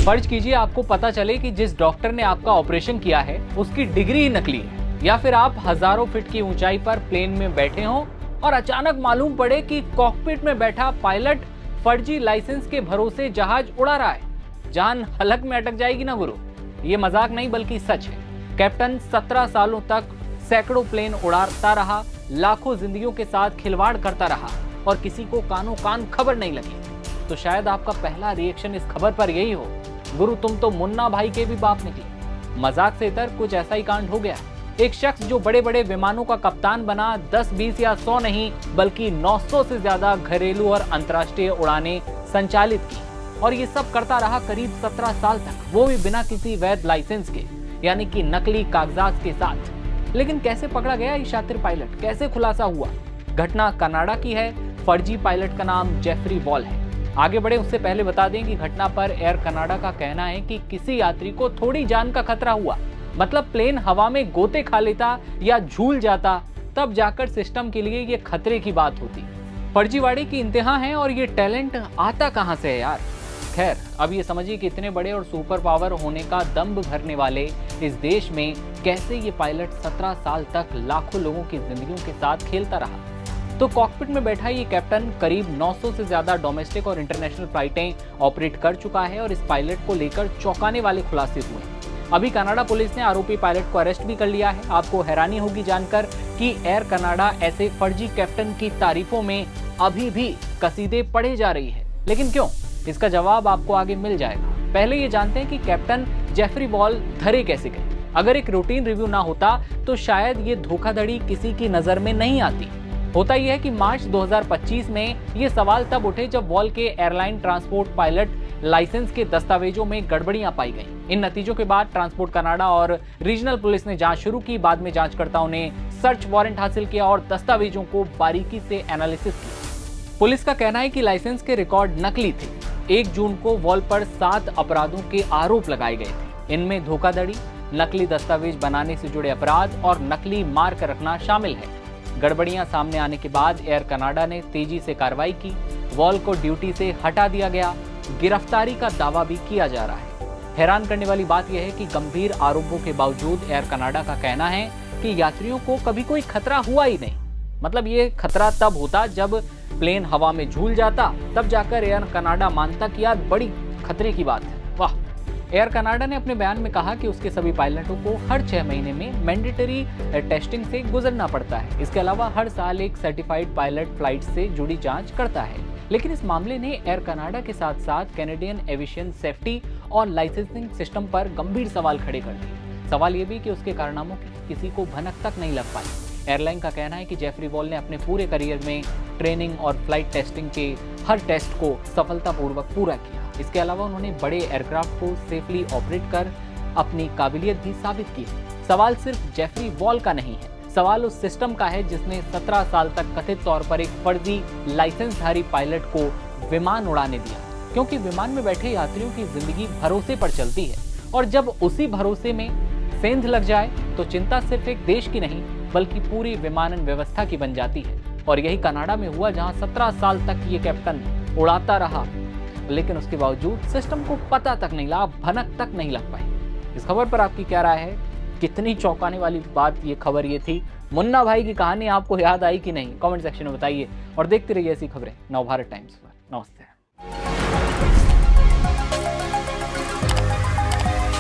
फर्ज कीजिए आपको पता चले कि जिस डॉक्टर ने आपका ऑपरेशन किया है उसकी डिग्री ही नकली है, या फिर आप हजारों फीट की ऊंचाई पर प्लेन में बैठे हों और अचानक मालूम पड़े कि कॉकपिट में बैठा पायलट फर्जी लाइसेंस के भरोसे जहाज उड़ा रहा है। जान हलक में अटक जाएगी ना गुरु। ये मजाक नहीं बल्कि सच है। कैप्टन 17 सालों तक सैकड़ों प्लेन उड़ाता रहा, लाखों जिंदगियों के साथ खिलवाड़ करता रहा और किसी को कानों कान खबर नहीं लगी। तो शायद आपका पहला रिएक्शन इस खबर पर यही हो, गुरु तुम तो मुन्ना भाई के भी बाप निकले। मजाक से इतर कुछ ऐसा ही कांड हो गया। एक शख्स जो बड़े बड़े विमानों का कप्तान बना, 10, 20 या 100 नहीं बल्कि 900 से ज्यादा घरेलू और अंतर्राष्ट्रीय उड़ानें संचालित की, और ये सब करता रहा करीब 17 साल तक, वो भी बिना किसी वैध लाइसेंस के, यानी कि नकली कागजात के साथ। लेकिन कैसे पकड़ा गया ये शातिर पायलट, कैसे खुलासा हुआ? घटना कनाडा की है। फर्जी पायलट का नाम जेफरी वॉल है। आगे बढ़े उससे पहले बता दें कि घटना पर एयर कनाडा का कहना है कि किसी यात्री को थोड़ी जान का खतरा हुआ, मतलब प्लेन हवा में गोते खा लेता या झूल जाता, तब जाकर सिस्टम के लिए ये खतरे की बात होती। फर्जीवाड़े की इंतहा है और ये टैलेंट आता कहां से है यार। खैर, अब ये समझिए कि इतने बड़े और सुपर पावर होने का दम्भ भरने वाले इस देश में कैसे ये पायलट 17 साल तक लाखों लोगों की जिंदगियों के साथ खेलता रहा। तो कॉकपिट में बैठा ये कैप्टन करीब 900 से ज्यादा डोमेस्टिक और इंटरनेशनल फ्लाइटें ऑपरेट कर चुका है और इस पायलट को लेकर चौंकाने वाले खुलासे हुए हैं। अभी कनाडा पुलिस ने आरोपी पायलट को अरेस्ट भी कर लिया है। आपको हैरानी होगी जानकर कि एयर कनाडा ऐसे फर्जी कैप्टन की तारीफों में अभी भी कसीदे पढ़े जा रही है। लेकिन क्यों? इसका जवाब आपको आगे मिल जाएगा। पहले ये जानते हैं कि कैप्टन जेफरी वॉल धरे कैसे गए। अगर एक रूटीन रिव्यू ना होता तो शायद ये धोखाधड़ी किसी की नजर में नहीं आती। होता यह है कि मार्च 2025 में ये सवाल तब उठे जब वॉल के एयरलाइन ट्रांसपोर्ट पायलट लाइसेंस के दस्तावेजों में गड़बड़ियां पाई गईं। इन नतीजों के बाद ट्रांसपोर्ट कनाडा और रीजनल पुलिस ने जांच शुरू की। बाद में जांचकर्ताओं ने सर्च वारंट हासिल किया और दस्तावेजों को बारीकी से एनालिसिस किया। पुलिस का कहना है कि लाइसेंस के रिकॉर्ड नकली थे। 1 जून को वॉल पर 7 अपराधों के आरोप लगाए गए थे। इनमें धोखाधड़ी, नकली दस्तावेज बनाने से जुड़े अपराध और नकली मार्क रखना शामिल है। गड़बड़ियां सामने आने के बाद एयर कनाडा ने तेजी से कार्रवाई की। वॉल को ड्यूटी से हटा दिया गया। गिरफ्तारी का दावा भी किया जा रहा है। हैरान करने वाली बात यह है कि गंभीर आरोपों के बावजूद एयर कनाडा का कहना है कि यात्रियों को कभी कोई खतरा हुआ ही नहीं। मतलब ये खतरा तब होता जब प्लेन हवा में झूल जाता, तब जाकर एयर कनाडा मानता कि यार बड़ी खतरे की बात है। वाह। एयर कनाडा ने अपने बयान में कहा कि उसके सभी पायलटों को हर 6 महीने में मैंडेटरी टेस्टिंग से गुजरना पड़ता है। इसके अलावा हर साल एक सर्टिफाइड पायलट फ्लाइट से जुड़ी जांच करता है। लेकिन इस मामले ने एयर कनाडा के साथ साथ कैनेडियन एविएशन सेफ्टी और लाइसेंसिंग सिस्टम पर गंभीर सवाल खड़े कर दिए। सवाल ये भी कि उसके कारनामों की किसी को भनक तक नहीं लग पाई। एयरलाइन का कहना है कि जेफरी वॉल ने अपने पूरे करियर में ट्रेनिंग और फ्लाइट टेस्टिंग के हर टेस्ट को सफलतापूर्वक पूरा किया। इसके अलावा उन्होंने बड़े एयरक्राफ्ट को सेफली ऑपरेट कर अपनी काबिलियत भी साबित की। सवाल सिर्फ जेफरी वॉल का नहीं है, सवाल उस सिस्टम का है जिसने 17 साल तक कथित तौर पर एक फर्जी लाइसेंसधारी पायलट को विमान उड़ाने दिया। क्योंकि विमान में बैठे यात्रियों की जिंदगी भरोसे पर चलती है, और जब उसी भरोसे में सेंध लग जाए तो चिंता सिर्फ एक देश की नहीं बल्कि पूरी विमानन व्यवस्था की बन जाती है। और यही कनाडा में हुआ, जहां 17 साल तक ये कैप्टन उड़ाता रहा, लेकिन उसके बावजूद सिस्टम को पता तक नहीं लगा, भनक तक नहीं लग पाई। इस खबर पर आपकी क्या राय है? कितनी चौंकाने वाली बात ये खबर ये थी। मुन्ना भाई की कहानी आपको याद आई कि नहीं? कमेंट सेक्शन में बताइए और देखते रहिए ऐसी खबरें नवभारत टाइम्स पर। नमस्ते।